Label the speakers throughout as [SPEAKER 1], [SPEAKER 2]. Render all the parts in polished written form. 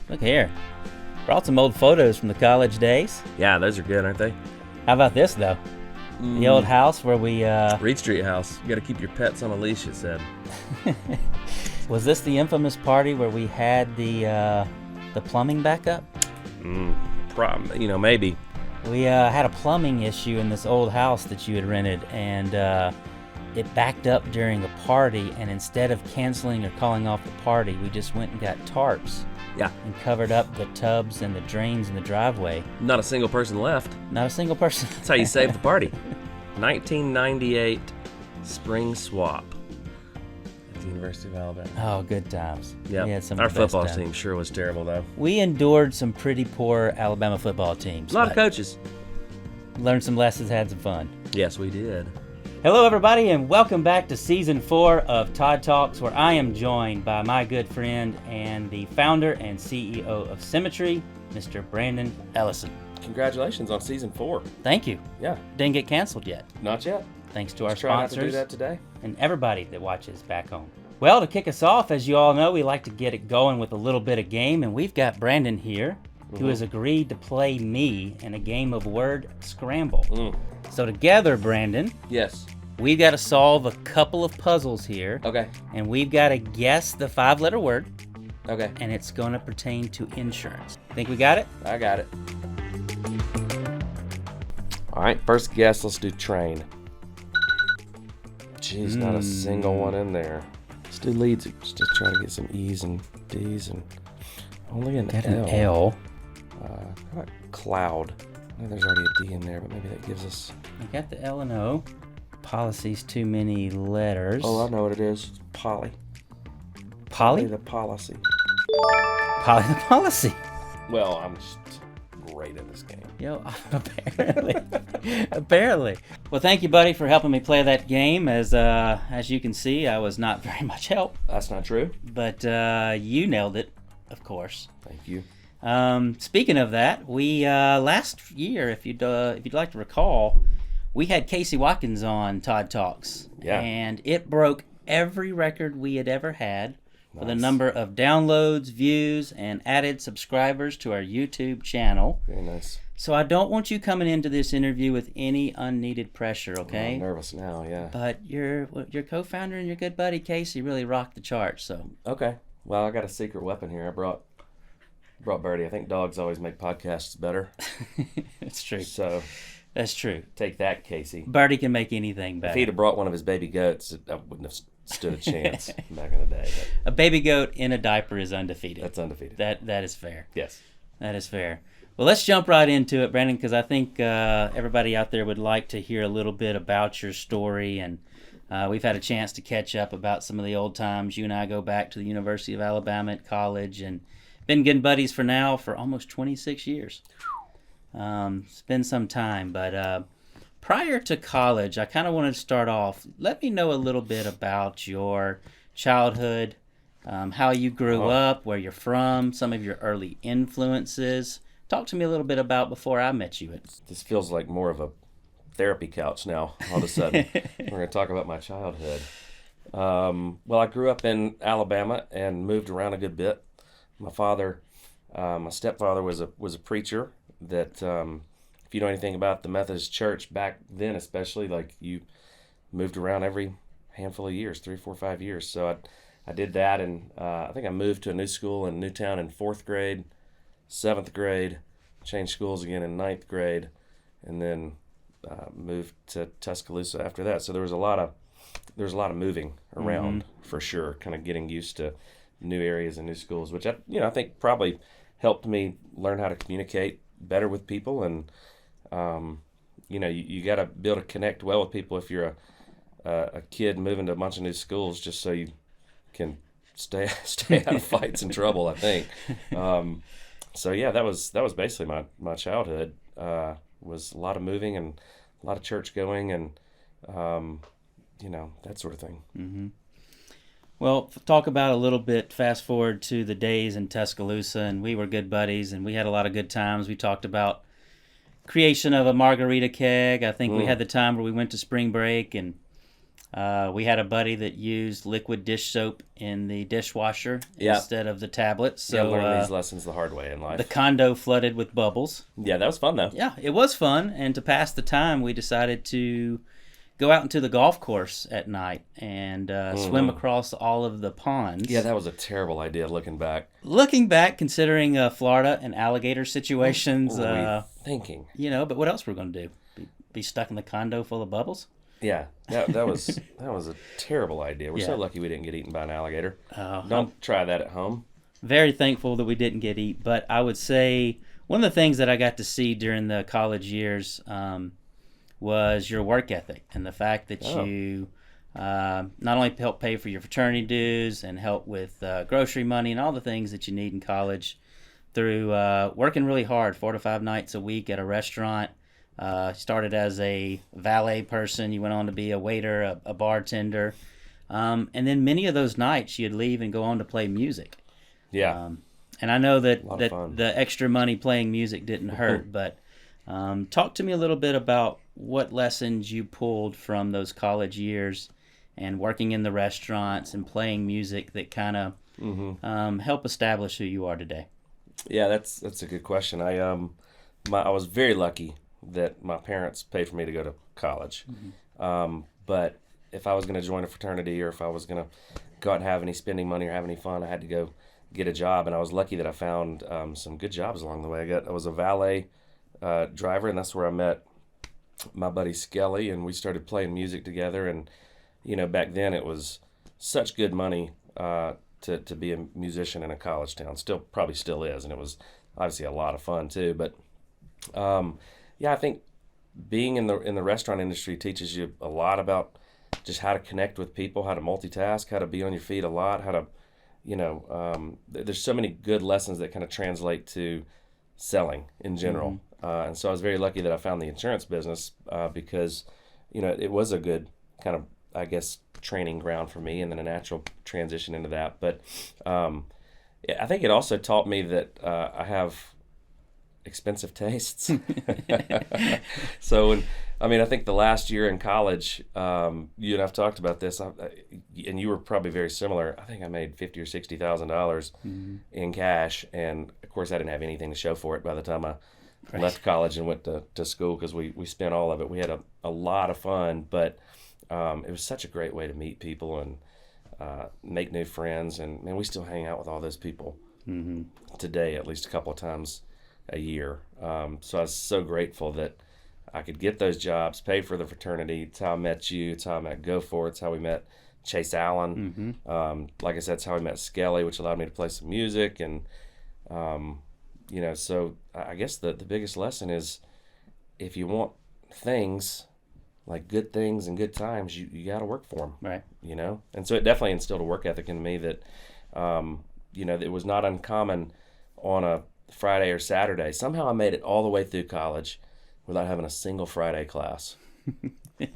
[SPEAKER 1] Look here. Brought some old photos from the college days.
[SPEAKER 2] Yeah, those are good, aren't they?
[SPEAKER 1] How about this, though? The old house where we...
[SPEAKER 2] Reed Street house. You got to keep your pets on a leash, it said.
[SPEAKER 1] Was this the infamous party where we had the plumbing backup?
[SPEAKER 2] Maybe.
[SPEAKER 1] We had a plumbing issue in this old house that you had rented, and it backed up during a party, and instead of canceling or calling off the party, we just went and got tarps.
[SPEAKER 2] Yeah.
[SPEAKER 1] And covered up the tubs and the drains in the driveway.
[SPEAKER 2] Not a single person left.
[SPEAKER 1] Not a single person.
[SPEAKER 2] That's how you save the party. 1998 spring swap at the University of Alabama.
[SPEAKER 1] Oh, good times.
[SPEAKER 2] Yeah.
[SPEAKER 1] We had some
[SPEAKER 2] Our
[SPEAKER 1] of the best
[SPEAKER 2] football
[SPEAKER 1] times.
[SPEAKER 2] team sure was terrible, though.
[SPEAKER 1] We endured some pretty poor Alabama football teams.
[SPEAKER 2] A lot of coaches.
[SPEAKER 1] Learned some lessons, had some fun.
[SPEAKER 2] Yes, we did.
[SPEAKER 1] Hello, everybody, and welcome back to Season 4 of Todd Talks, where I am joined by my good friend and the founder and CEO of Symmetry, Mr. Brandon Ellison.
[SPEAKER 2] Congratulations on Season 4.
[SPEAKER 1] Thank you.
[SPEAKER 2] Yeah.
[SPEAKER 1] Didn't get canceled yet.
[SPEAKER 2] Not yet.
[SPEAKER 1] Thanks to our
[SPEAKER 2] Try not to do
[SPEAKER 1] sponsors
[SPEAKER 2] that today.
[SPEAKER 1] and everybody that watches back home. Well, to kick us off, as you all know, we like to get it going with a little bit of game, and we've got Brandon here, who has agreed to play me in a game of word scramble. So together, Brandon,
[SPEAKER 2] Yes.
[SPEAKER 1] we've got to solve a couple of puzzles here,
[SPEAKER 2] Okay.
[SPEAKER 1] and we've got to guess the 5-letter word,
[SPEAKER 2] Okay.
[SPEAKER 1] and it's going to pertain to insurance. Think we got it?
[SPEAKER 2] I got it. All right, first guess, let's do train. Jeez, not a single one in there. Let's do leads. Just try to get some E's and D's and only an
[SPEAKER 1] Got
[SPEAKER 2] L.
[SPEAKER 1] an L.
[SPEAKER 2] How about cloud? I know there's already a D in there, but maybe that gives us...
[SPEAKER 1] I got the L and O. Policy's too many letters.
[SPEAKER 2] Oh, I know what it is. It's poly.
[SPEAKER 1] Poly?
[SPEAKER 2] The policy.
[SPEAKER 1] Poly the policy.
[SPEAKER 2] Well, I'm just great at this game.
[SPEAKER 1] Yo, apparently. Apparently. Well, thank you, buddy, for helping me play that game. As you can see, I was not very much help,
[SPEAKER 2] That's not true.
[SPEAKER 1] but you nailed it, of course.
[SPEAKER 2] Thank you.
[SPEAKER 1] Speaking of that, we last year, if you'd like to recall, we had Casey Watkins on Todd Talks.
[SPEAKER 2] Yeah.
[SPEAKER 1] And it broke every record we had ever had for the
[SPEAKER 2] Nice.
[SPEAKER 1] number of downloads, views, and added subscribers to our YouTube channel.
[SPEAKER 2] Very nice.
[SPEAKER 1] So I don't want you coming into this interview with any unneeded pressure,
[SPEAKER 2] I'm
[SPEAKER 1] okay?
[SPEAKER 2] nervous now, yeah.
[SPEAKER 1] But your co-founder and your good buddy Casey really rocked the charts. So
[SPEAKER 2] Okay. Well, I got a secret weapon here. I brought Birdie. I think dogs always make podcasts better.
[SPEAKER 1] it's true.
[SPEAKER 2] So
[SPEAKER 1] That's true.
[SPEAKER 2] take that, Casey.
[SPEAKER 1] Birdie can make anything better.
[SPEAKER 2] If he'd have brought one of his baby goats, I wouldn't have stood a chance back in the day. But
[SPEAKER 1] A baby goat in a diaper is undefeated.
[SPEAKER 2] that's undefeated.
[SPEAKER 1] That is fair.
[SPEAKER 2] Yes.
[SPEAKER 1] That is fair. Well, let's jump right into it, Brandon, because I think everybody out there would like to hear a little bit about your story, and we've had a chance to catch up about some of the old times. You and I go back to the University of Alabama at college, and been good buddies for almost 26 years. It's been some time, but prior to college, I kind of wanted to start off. Let me know a little bit about your childhood, how you grew up, where you're from, some of your early influences. Talk to me a little bit about before I met you.
[SPEAKER 2] This feels like more of a therapy couch now, all of a sudden. We're going to talk about my childhood. Well, I grew up in Alabama and moved around a good bit. My stepfather was a preacher that, if you know anything about the Methodist Church back then especially, like you moved around every handful of years, 3, 4, 5 years. So I did that, and I think I moved to a new school in Newtown in 4th grade, 7th grade, changed schools again in 9th grade, and then moved to Tuscaloosa after that. So there was a lot of moving around for sure, kind of getting used to new areas and new schools, which I think probably helped me learn how to communicate better with people, and you got to be able to connect well with people if you're a kid moving to a bunch of new schools, just so you can stay out of fights and trouble, I think. So yeah, that was basically my childhood. Was a lot of moving and a lot of church going and that sort of thing.
[SPEAKER 1] Mm-hmm. Well, talk about a little bit, fast forward to the days in Tuscaloosa, and we were good buddies, and we had a lot of good times. We talked about creation of a margarita keg. I think we had the time where we went to spring break, and We had a buddy that used liquid dish soap in the dishwasher
[SPEAKER 2] Yeah.
[SPEAKER 1] instead of the tablets.
[SPEAKER 2] Yeah,
[SPEAKER 1] So
[SPEAKER 2] learn these lessons the hard way in life.
[SPEAKER 1] the condo flooded with bubbles.
[SPEAKER 2] Yeah, that was fun though.
[SPEAKER 1] Yeah, it was fun. And to pass the time, we decided to go out into the golf course at night and swim across all of the ponds.
[SPEAKER 2] Yeah, that was a terrible idea looking back.
[SPEAKER 1] Looking back, considering Florida and alligator situations,
[SPEAKER 2] What were we thinking?
[SPEAKER 1] but what else were we going to do? Be stuck in the condo full of bubbles?
[SPEAKER 2] Yeah, that was a terrible idea. We're so lucky we didn't get eaten by an alligator. Don't try that at home.
[SPEAKER 1] Very thankful that we didn't get eaten. But I would say one of the things that I got to see during the college years was your work ethic and the fact that you not only help pay for your fraternity dues and help with grocery money and all the things that you need in college through working really hard 4 to 5 nights a week at a restaurant. Started as a valet person. You went on to be a waiter, a bartender. And then many of those nights you'd leave and go on to play music.
[SPEAKER 2] Yeah.
[SPEAKER 1] And I know that
[SPEAKER 2] fun.
[SPEAKER 1] the extra money playing music didn't hurt, but talk to me a little bit about what lessons you pulled from those college years and working in the restaurants and playing music that kind of help establish who you are today.
[SPEAKER 2] Yeah, that's a good question. I was very lucky that my parents paid for me to go to college. But if I was going to join a fraternity or if I was going to go out and have any spending money or have any fun, I had to go get a job. And I was lucky that I found some good jobs along the way. I was a valet driver, and that's where I met my buddy Skelly, and we started playing music together. And, back then it was such good money to be a musician in a college town. Probably still is. And it was obviously a lot of fun too. But, I think being in the restaurant industry teaches you a lot about just how to connect with people, how to multitask, how to be on your feet a lot, how to, there's so many good lessons that kind of translate to selling in general. And so I was very lucky that I found the insurance business because, it was a good kind of, I guess, training ground for me and then a natural transition into that. But I think it also taught me that I have expensive tastes. So I think the last year in college, you and I've talked about this, and you were probably very similar. I think I made $50,000 or $60,000 in cash, and of course I didn't have anything to show for it by the time I left college and went to school because we spent all of it. We had a lot of fun, but it was such a great way to meet people and make new friends, and man, we still hang out with all those people today at least a couple of times a year. So I was so grateful that I could get those jobs, pay for the fraternity. It's how I met you. It's how I met Gofor. It's how we met Chase Allen. Like I said, it's how we met Skelly, which allowed me to play some music. And, so I guess the biggest lesson is if you want things, like good things and good times, you got to work for them.
[SPEAKER 1] Right.
[SPEAKER 2] And so it definitely instilled a work ethic in me that, it was not uncommon on a Friday or Saturday. Somehow I made it all the way through college without having a single Friday class. Could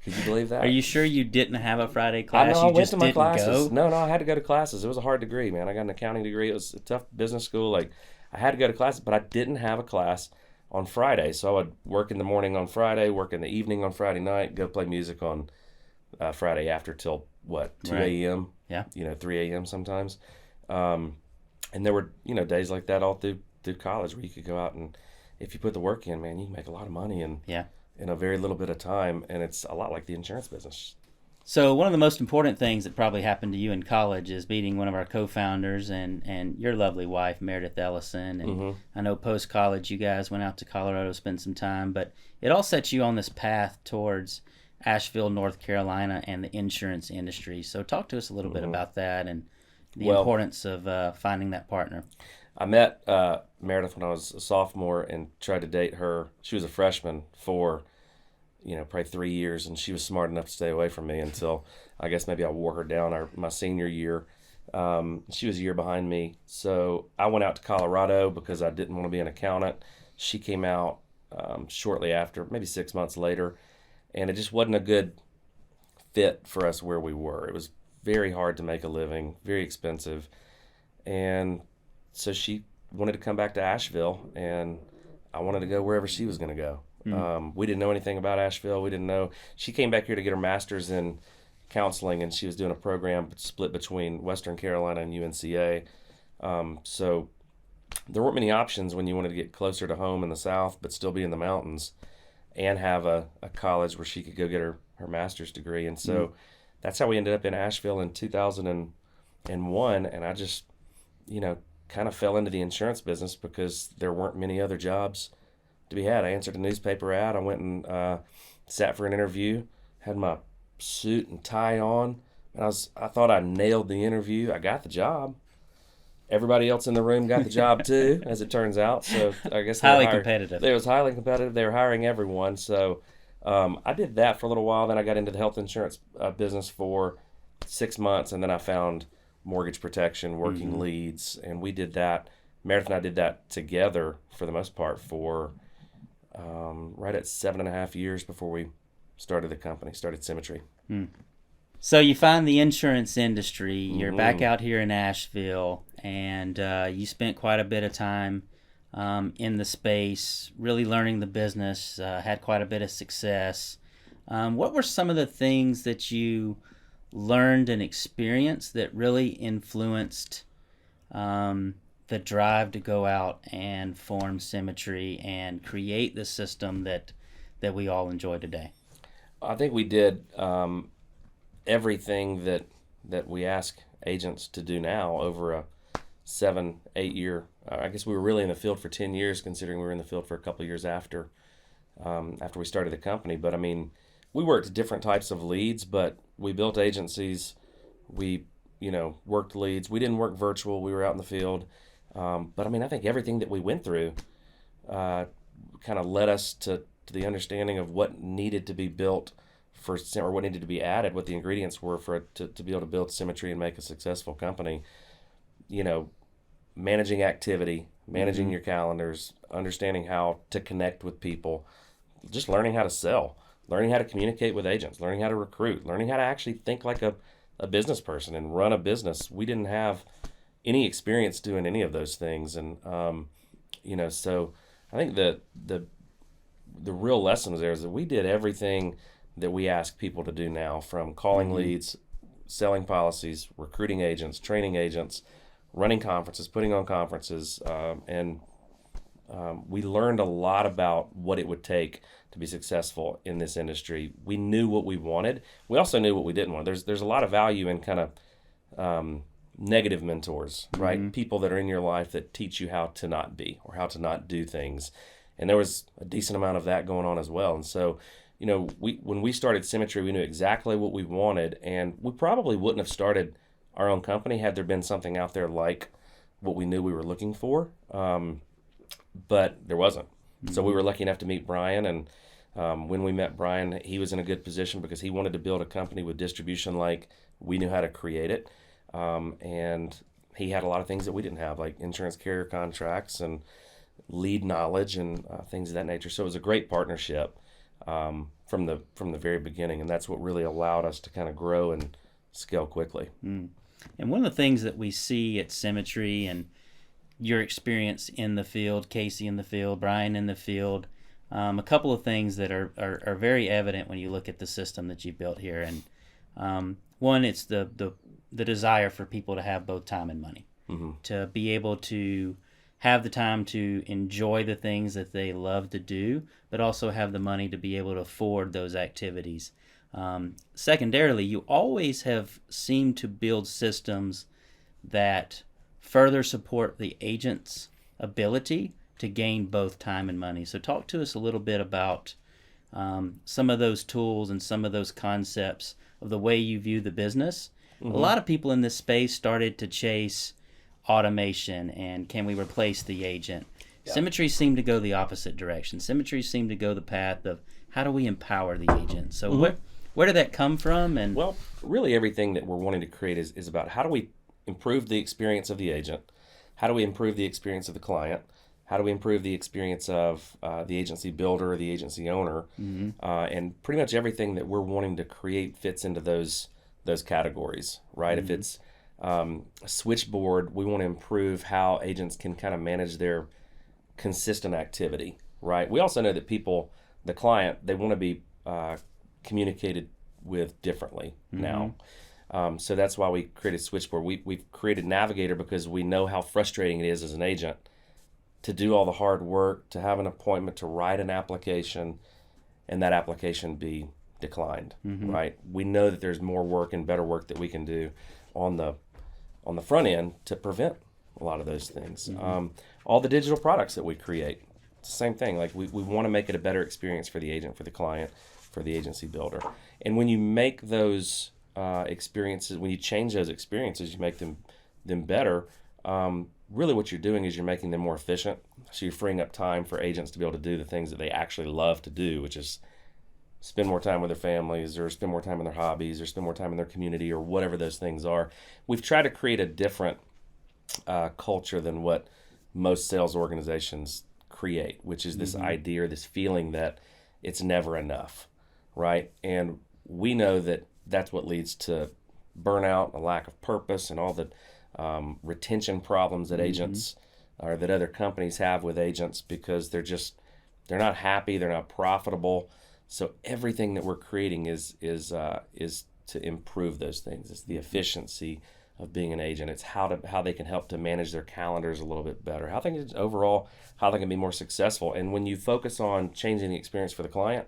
[SPEAKER 2] you believe that?
[SPEAKER 1] Are you sure you didn't have a Friday class?
[SPEAKER 2] I went to my classes. No, I had to go to classes. It was a hard degree, man. I got an accounting degree. It was a tough business school. Like, I had to go to classes, but I didn't have a class on Friday. So I would work in the morning on Friday, work in the evening on Friday night, go play music on Friday after till, 2 a.m.?
[SPEAKER 1] Yeah.
[SPEAKER 2] 3 a.m. sometimes. And there were, days like that all through college where you could go out and if you put the work in, man, you can make a lot of money in a very little bit of time. And it's a lot like the insurance business.
[SPEAKER 1] So one of the most important things that probably happened to you in college is meeting one of our co-founders and your lovely wife, Meredith Ellison. And I know post-college you guys went out to Colorado to spend some time, but it all set you on this path towards Asheville, North Carolina, and the insurance industry. So talk to us a little bit about that and the importance of finding that partner.
[SPEAKER 2] I met Meredith when I was a sophomore and tried to date her. She was a freshman for, probably 3 years, and she was smart enough to stay away from me until I guess maybe I wore her down my senior year. She was a year behind me. So I went out to Colorado because I didn't want to be an accountant. She came out shortly after, maybe 6 months later, and it just wasn't a good fit for us where we were. It was very hard to make a living, very expensive. And so she wanted to come back to Asheville, and I wanted to go wherever she was going to go. We didn't know anything about Asheville. We didn't know. She came back here to get her master's in counseling, and she was doing a program split between Western Carolina and UNCA. So there weren't many options when you wanted to get closer to home in the South, but still be in the mountains and have a college where she could go get her master's degree. And so that's how we ended up in Asheville in 2001. And I just, kind of fell into the insurance business because there weren't many other jobs to be had. I answered a newspaper ad. I went and sat for an interview, had my suit and tie on, and I thought I nailed the interview. I got the job. Everybody else in the room got the job too, as it turns out. So I guess
[SPEAKER 1] highly competitive.
[SPEAKER 2] It was highly competitive. They were hiring everyone. So I did that for a little while. Then I got into the health insurance business for 6 months, and then I found mortgage protection, working leads, and we did that. Meredith and I did that together for the most part for right at 7.5 years before we started the company, started Symmetry.
[SPEAKER 1] So you find the insurance industry, you're back out here in Asheville, and you spent quite a bit of time in the space, really learning the business, had quite a bit of success. What were some of the things that you learned and experienced that really influenced the drive to go out and form Symmetry and create the system that we all enjoy today?
[SPEAKER 2] I think we did everything that we ask agents to do now over a 7-8 year. I guess we were really in the field for 10 years, considering we were in the field for a couple of years after we started the company. But I mean, we worked different types of leads, but we built agencies. We, worked leads. We didn't work virtual. We were out in the field. But I mean, I think everything that we went through kind of led us to the understanding of what needed to be built or what needed to be added, what the ingredients were to be able to build Symmetry and make a successful company. Managing activity, managing your calendars, understanding how to connect with people, just learning how to sell, learning how to communicate with agents, learning how to recruit, learning how to actually think like a business person and run a business. We didn't have any experience doing any of those things. And, so I think the real lesson there is that we did everything that we ask people to do now, from calling leads, selling policies, recruiting agents, training agents, running conferences, putting on conferences, and we learned a lot about what it would take to be successful in this industry. We knew what we wanted. We also knew what we didn't want. There's a lot of value in kind of negative mentors, right? People that are in your life that teach you how to not be or how to not do things. And there was a decent amount of that going on as well. And so, when we started Symmetry, we knew exactly what we wanted, and we probably wouldn't have started our own company had there been something out there like what we knew we were looking for. But there wasn't. So we were lucky enough to meet Brian, and when we met Brian, he was in a good position because he wanted to build a company with distribution like we knew how to create it. And he had a lot of things that we didn't have, like insurance carrier contracts and lead knowledge and things of that nature. So it was a great partnership from the very beginning, and that's what really allowed us to kind of grow and scale quickly.
[SPEAKER 1] And one of the things that we see at Symmetry, and your experience in the field, Casey in the field, Brian in the field, a couple of things that are very evident when you look at the system that you built here. And one, it's the desire for people to have both time and money, to be able to have the time to enjoy the things that they love to do, but also have the money to be able to afford those activities. Secondarily, you always have seemed to build systems that further support the agent's ability to gain both time and money. So talk to us a little bit about some of those tools and some of those concepts of the way you view the business. A lot of people in this space started to chase automation and can we replace the agent. Symmetry seemed to go the opposite direction. Symmetry seemed to go the path of how do we empower the agent. So where did that come from? And
[SPEAKER 2] well, really everything that we're wanting to create is about how do we improve the experience of the agent, how do we improve the experience of the client, how do we improve the experience of the agency builder or the agency owner, and pretty much everything that we're wanting to create fits into those categories, right? If it's a switchboard, we want to improve how agents can kind of manage their consistent activity, right? We also know that people, the client, they want to be communicated with differently now. So that's why we created Switchboard. We've created Navigator because we know how frustrating it is as an agent to do all the hard work, to have an appointment, to write an application, and that application be declined, right? We know that there's more work and better work that we can do on the front end to prevent a lot of those things. All the digital products that we create, it's the same thing. Like we want to make it a better experience for the agent, for the client, for the agency builder. And when you make those experiences, when you change those experiences, you make them better. Really what you're doing is you're making them more efficient. So you're freeing up time for agents to be able to do the things that they actually love to do, which is spend more time with their families, or spend more time in their hobbies, or spend more time in their community, or whatever those things are. We've tried to create a different culture than what most sales organizations create, which is this idea or this feeling that it's never enough, right? And we know that that's what leads to burnout, a lack of purpose, and all the retention problems that agents or that other companies have with agents, because they're not happy, they're not profitable. So everything that we're creating is to improve those things. It's the efficiency of being an agent. It's how they can help to manage their calendars a little bit better. How they can be more successful. And when you focus on changing the experience for the client,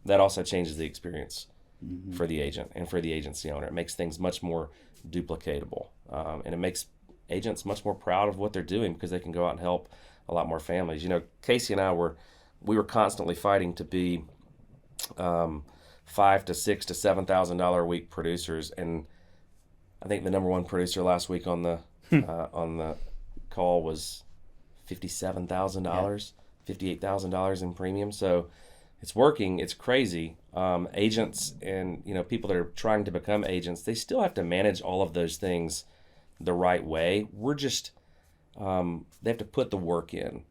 [SPEAKER 2] that also changes the experience for the agent and for the agency owner. It makes things much more duplicatable, and it makes agents much more proud of what they're doing, because they can go out and help a lot more families. You know, Casey and I were constantly fighting to be $5,000 to $6,000 to $7,000 a week producers, and I think the number one producer last week on the call was $57,000, $58,000 in premium. So it's working. It's crazy. Agents and people that are trying to become agents, they still have to manage all of those things the right way. We're just they have to put the work in.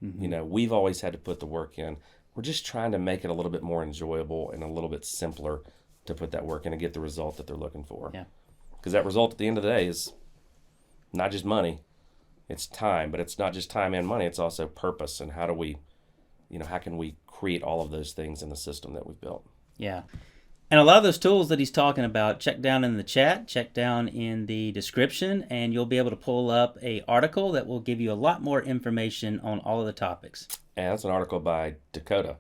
[SPEAKER 2] We've always had to put the work in. We're just trying to make it a little bit more enjoyable and a little bit simpler to put that work in and get the result that they're looking for.
[SPEAKER 1] Yeah.
[SPEAKER 2] Because that result at the end of the day is not just money, it's time, but it's not just time and money, it's also purpose. And how can we create all of those things in the system that we've built?
[SPEAKER 1] Yeah. And a lot of those tools that he's talking about, check down in the chat, check down in the description, and you'll be able to pull up an article that will give you a lot more information on all of the topics.
[SPEAKER 2] And that's an article by Dakota,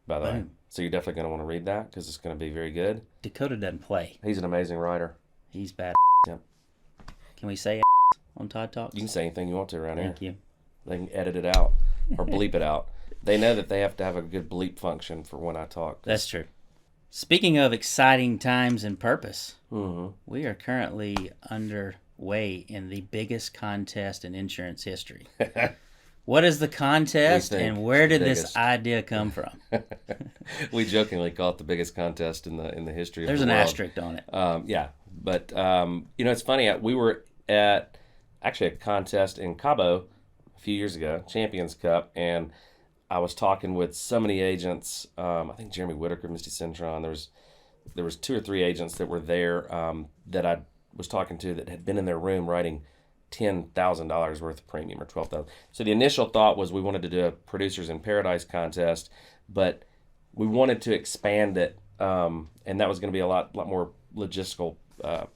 [SPEAKER 2] by the way. So you're definitely going to want to read that, because it's going to be very good.
[SPEAKER 1] Dakota doesn't play.
[SPEAKER 2] He's an amazing writer.
[SPEAKER 1] He's bad.
[SPEAKER 2] Yep.
[SPEAKER 1] Can we say on Todd Talks?
[SPEAKER 2] You can say anything you want to around here.
[SPEAKER 1] Thank you.
[SPEAKER 2] They can edit it out or bleep it out. They know that they have to have a good bleep function for when I talk.
[SPEAKER 1] That's true. Speaking of exciting times and purpose, we are currently underway in the biggest contest in insurance history. What is the contest, and where did this idea come from?
[SPEAKER 2] We jokingly call it the biggest contest in the history of the world.
[SPEAKER 1] There's an asterisk on it.
[SPEAKER 2] Yeah, but it's funny. We were at actually a contest in Cabo a few years ago, Champions Cup, and I was talking with so many agents. I think Jeremy Whitaker, Misty Cintron. There was 2 or 3 agents that were there that I was talking to that had been in their room writing $10,000 worth of premium, or $12,000. So the initial thought was we wanted to do a Producers in Paradise contest, but we wanted to expand it, and that was going to be a lot more logistical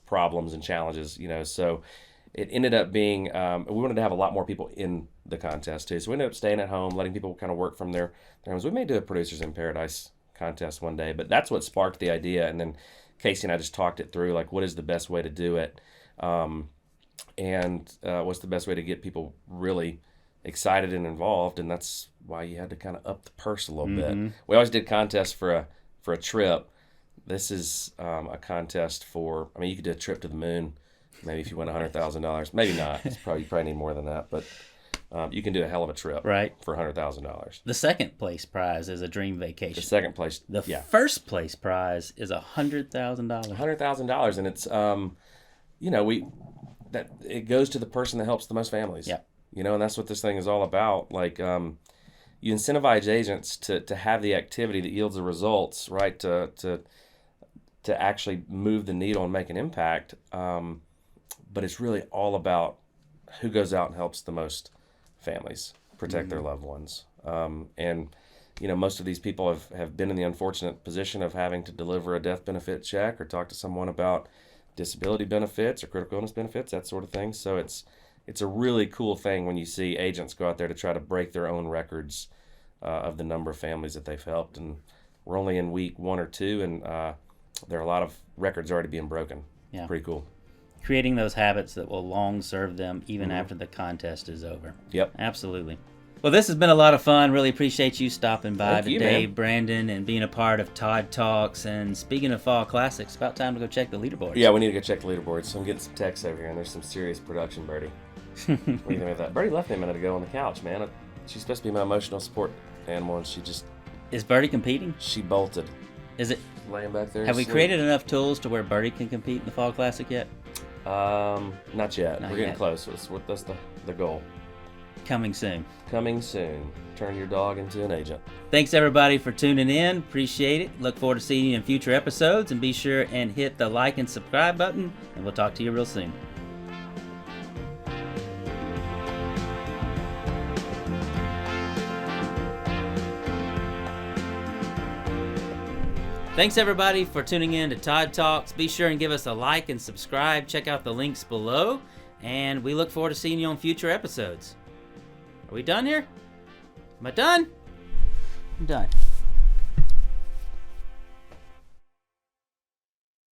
[SPEAKER 2] problems and challenges, So it ended up being we wanted to have a lot more people in the contest too. So we ended up staying at home, letting people kind of work from their homes. We may do a Producers in Paradise contest one day, but that's what sparked the idea. And then Casey and I just talked it through, like, what is the best way to do it? And what's the best way to get people really excited and involved? And that's why you had to kind of up the purse a little bit. We always did contests for a trip. This is a contest for, you could do a trip to the moon, maybe if you win $100,000. Maybe not. You probably need more than that, but you can do a hell of a trip,
[SPEAKER 1] right,
[SPEAKER 2] for $100,000.
[SPEAKER 1] The second place prize is a dream vacation.
[SPEAKER 2] The second place,
[SPEAKER 1] first place prize is $100,000.
[SPEAKER 2] $100,000, and it's that it goes to the person that helps the most families.
[SPEAKER 1] Yeah.
[SPEAKER 2] And that's what this thing is all about. Like, you incentivize agents to have the activity that yields the results, right? To actually move the needle and make an impact. But it's really all about who goes out and helps the most families protect their loved ones. And most of these people have been in the unfortunate position of having to deliver a death benefit check or talk to someone about disability benefits or critical illness benefits, that sort of thing. So it's a really cool thing when you see agents go out there to try to break their own records of the number of families that they've helped. And we're only in week 1 or 2, and there are a lot of records already being broken.
[SPEAKER 1] Yeah.
[SPEAKER 2] Pretty cool.
[SPEAKER 1] Creating those habits that will long serve them even after the contest is over.
[SPEAKER 2] Yep.
[SPEAKER 1] Absolutely. Well, this has been a lot of fun. Really appreciate you stopping by today,
[SPEAKER 2] man.
[SPEAKER 1] Brandon, and being a part of Todd Talks. And speaking of Fall Classics, about time to go check the leaderboards.
[SPEAKER 2] Yeah, we need to go check the leaderboards. So I'm getting some texts over here, and there's some serious production, Birdie. What do you think of that? Birdie left me a minute ago on the couch, man. She's supposed to be my emotional support animal, and she just...
[SPEAKER 1] Is Birdie competing?
[SPEAKER 2] She bolted.
[SPEAKER 1] Is it?
[SPEAKER 2] Laying back there.
[SPEAKER 1] Have we created enough tools to where Birdie can compete in the Fall Classic yet?
[SPEAKER 2] Not yet. We're getting
[SPEAKER 1] yet.
[SPEAKER 2] close. That's the goal.
[SPEAKER 1] Coming soon.
[SPEAKER 2] Coming soon. Turn your dog into an agent.
[SPEAKER 1] Thanks, everybody, for tuning in. Appreciate it. Look forward to seeing you in future episodes. And be sure and hit the like and subscribe button. And we'll talk to you real soon. Thanks, everybody, for tuning in to Todd Talks. Be sure and give us a like and subscribe. Check out the links below. And we look forward to seeing you on future episodes. Are we done here? Am I done? I'm done.